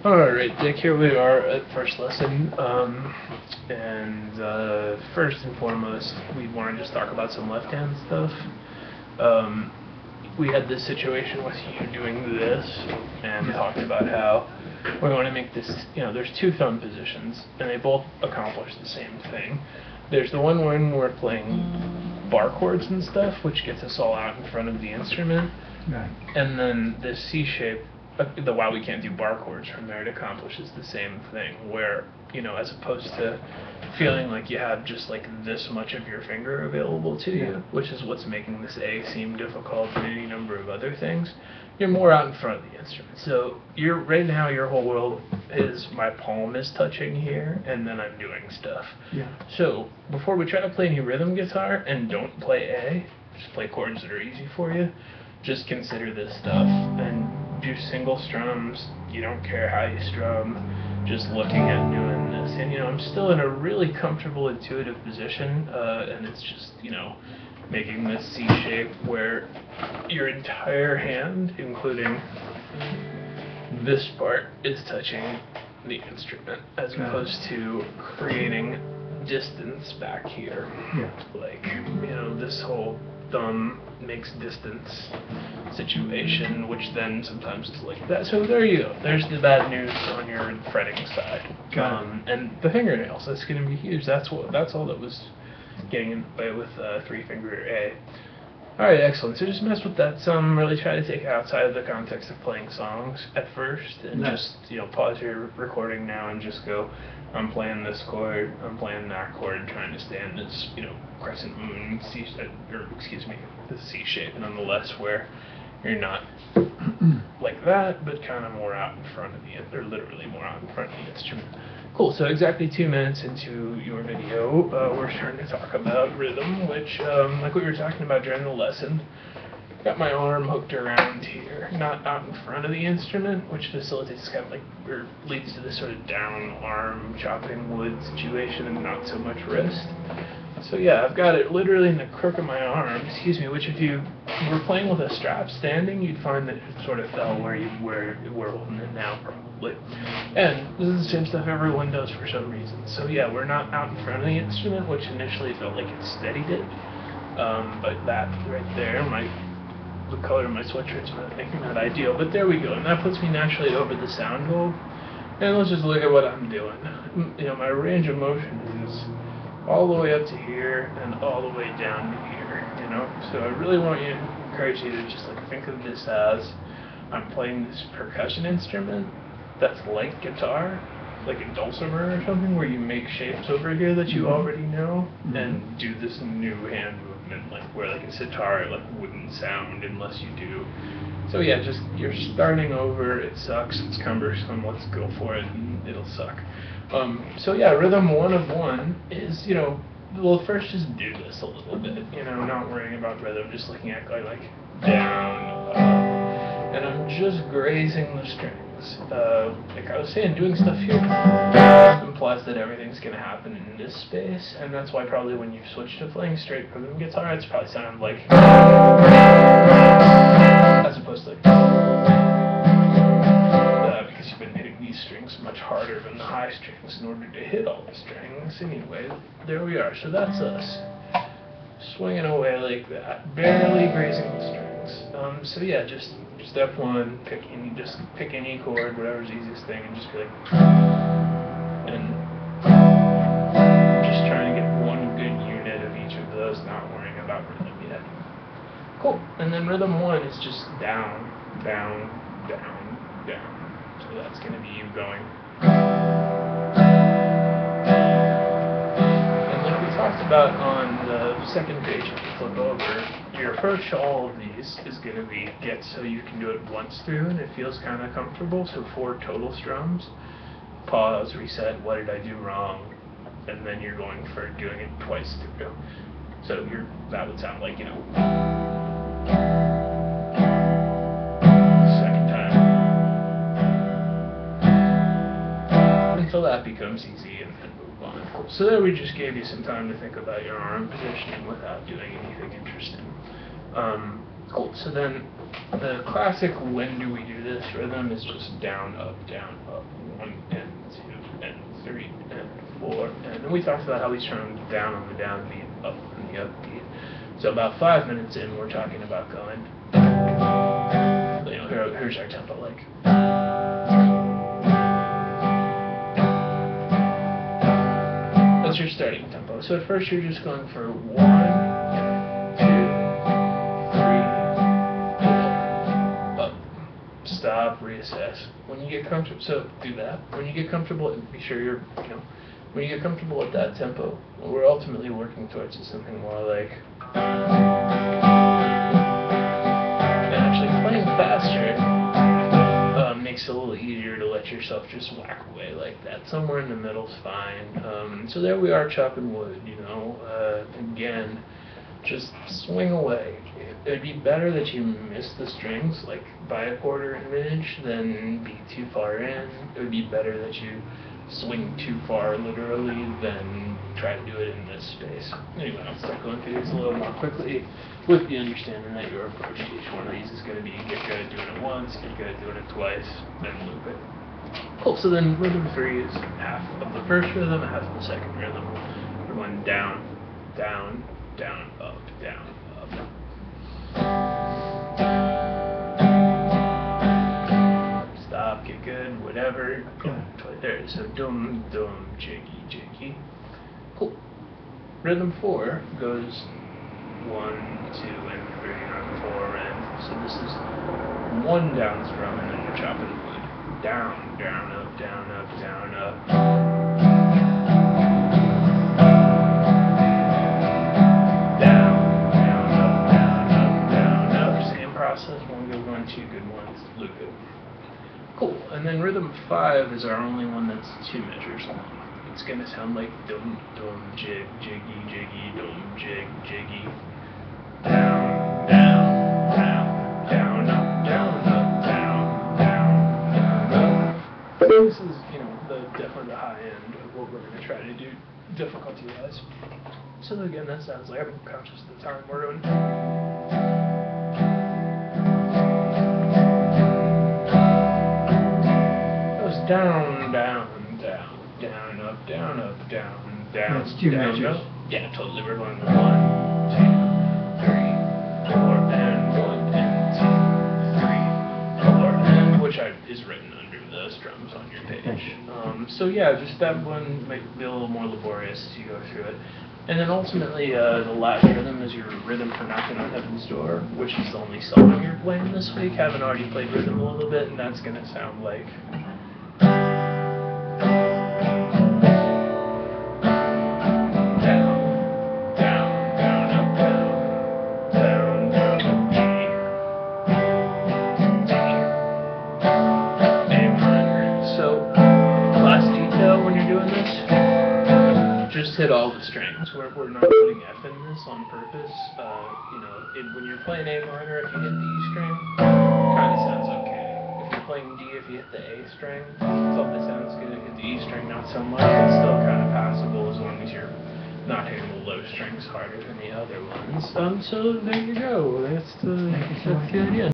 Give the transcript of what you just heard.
Alright, Dick, here we are at first lesson. First and foremost, we want to just talk about some left-hand stuff. We had this situation with you doing this, and talked about how we want to make this, there's two thumb positions, and they both accomplish the same thing. There's the one when we're playing bar chords and stuff, which gets us all out in front of the instrument. Right. And then this C shape, the while we can't do bar chords from there, it accomplishes the same thing, where, as opposed to feeling like you have just like this much of your finger available to you, which is what's making this A seem difficult and any number of other things, you're more out in front of the instrument. So right now your whole world is my palm is touching here, and then I'm doing stuff. Yeah. So before we try to play any rhythm guitar, and don't play A, just play chords that are easy for you, just consider this stuff and do single strums. You don't care how you strum, just looking at doing this. And I'm still in a really comfortable intuitive position, and it's just making this C shape where your entire hand, including this part, is touching the instrument, as opposed to creating distance back here. Yeah. Like, this whole thumb makes distance situation, which then sometimes is like that. So there you go. There's the bad news on your fretting side. And the fingernails, that's going to be huge. That's all that was getting in the way with 3-finger A. Alright, excellent. So just mess with that some, really try to take it outside of the context of playing songs at first, and just, pause your recording now and just go, I'm playing this chord, I'm playing that chord, trying to stay in this, crescent moon the C shape, nonetheless, where you're not like that, but kind of more out in front of or literally more out in front of the instrument. Cool, so exactly 2 minutes into your video, we're starting to talk about rhythm, which, like we were talking about during the lesson, got my arm hooked around here, not out in front of the instrument, which facilitates kind of like, or leads to this sort of down arm chopping wood situation and not so much wrist. So yeah, I've got it literally in the crook of my arm, which if you were playing with a strap standing, you'd find that it sort of fell where we're holding it now, probably. And this is the same stuff everyone does for some reason. So yeah, we're not out in front of the instrument, which initially felt like it steadied it. But that right there, the color of my sweatshirt's not making that ideal, but there we go. And that puts me naturally over the sound hole. And let's just look at what I'm doing. My range of motion is all the way up to here and all the way down to here, So I really want to encourage you to just think of this as I'm playing this percussion instrument that's like guitar, like a dulcimer or something, where you make shapes over here that you already know, and do this new hand movement, where a sitar wouldn't sound unless you do. So yeah, just you're starting over, it sucks, it's cumbersome, let's go for it, and it'll suck. So yeah, rhythm 1 of 1 is, well, first just do this a little bit, not worrying about rhythm, just looking at like down, up, and I'm just grazing the strings. Like I was saying, doing stuff here implies that everything's going to happen in this space, and that's why probably when you switch to playing straight rhythm guitar, it's probably sounding like, as opposed to because you've been hitting these strings much harder than the high strings in order to hit all the strings. Anyway, there we are. So that's us swinging away like that, barely grazing the strings. So yeah, just step 1, pick any chord, whatever's the easiest thing, and just be like, and just trying to get one good unit of each of those, not worrying about rhythm yet. Cool. And then rhythm 1 is just down, down, down, down. So that's going to be you going. And like we talked about on the second page, if you flip over, your approach to all of these is going to be get so you can do it once through and it feels kind of comfortable. So 4 total strums. Pause, reset, what did I do wrong? And then you're going for doing it twice through. So that would sound like, until that becomes easy and then move on. So there we just gave you some time to think about your arm positioning without doing anything interesting. Cool. So then, the classic when do we do this rhythm is just down, up, 1 and 2 and 3 and 4. And we talked about how we strung down on the downbeat, up on the upbeat. So about 5 minutes in, we're talking about going. Here's our tempo, like. That's your starting tempo. So at first you're just going for 1, 2, 3, 4, up, stop, reassess. When you get comfortable, so do that. When you get comfortable, be sure you're, when you get comfortable at that tempo, what we're ultimately working towards is something more like. And actually playing faster makes it a little easier to let yourself just whack away like that. Somewhere in the middle's fine. So there we are chopping wood, again, just swing away. It'd be better that you miss the strings, like by a quarter of an inch, than be too far in. It would be better that you swing too far, literally, than try to do it in this space. Anyway, I'll start going through these a little more quickly, with the understanding that your approach to each one of these is going to be get good at doing it once, get good at doing it twice, then loop it. Cool, so then rhythm 3 is half of the first rhythm, half of the second rhythm. We're going down, down, down, up, down, up. Stop, get good, whatever. There it is. So dum, dum, jiggy, jiggy. Cool. Rhythm 4 goes 1, 2, and 3 on 4 and so this is 1 down strum and then you're chopping wood. Down, down, up, down, up, down, up. Down, down, up, down, up, down, up. Same process. 1 good, 1, 2 good ones. Loop it. Cool. And then rhythm 5 is our only one that's 2 measures long. It's going to sound like dum, dum, jig, jiggy, jiggy, dum, jig, jiggy. Down, down, down, down, up, down, up, down, down, down, up. This is, definitely the high end of what we're going to try to do difficulty-wise. So again, that sounds like I'm conscious of the time we're doing. Goes down, down, down, down, up, down, up, down, down. That's 2 down, measures. up. Yeah, totally. We're going 1, 2, 3, 4, and 1, and 2, 3, 4, and which is written under the strums on your page. So yeah, just that one might be a little more laborious as you go through it. And then ultimately, the last rhythm is your rhythm for Knocking on Heaven's Door, which is the only song you're playing this week. Haven't already played rhythm a little bit, and that's going to sound like. Just hit all the strings. We're not putting F in this on purpose. When you're playing A minor, if you hit the E string, kind of sounds okay. If you're playing D, if you hit the A string, something sounds good. Hit the E string, not so much. It's still kind of passable as long as you're not hitting the low strings harder than the other ones. So there you go. That's the idea.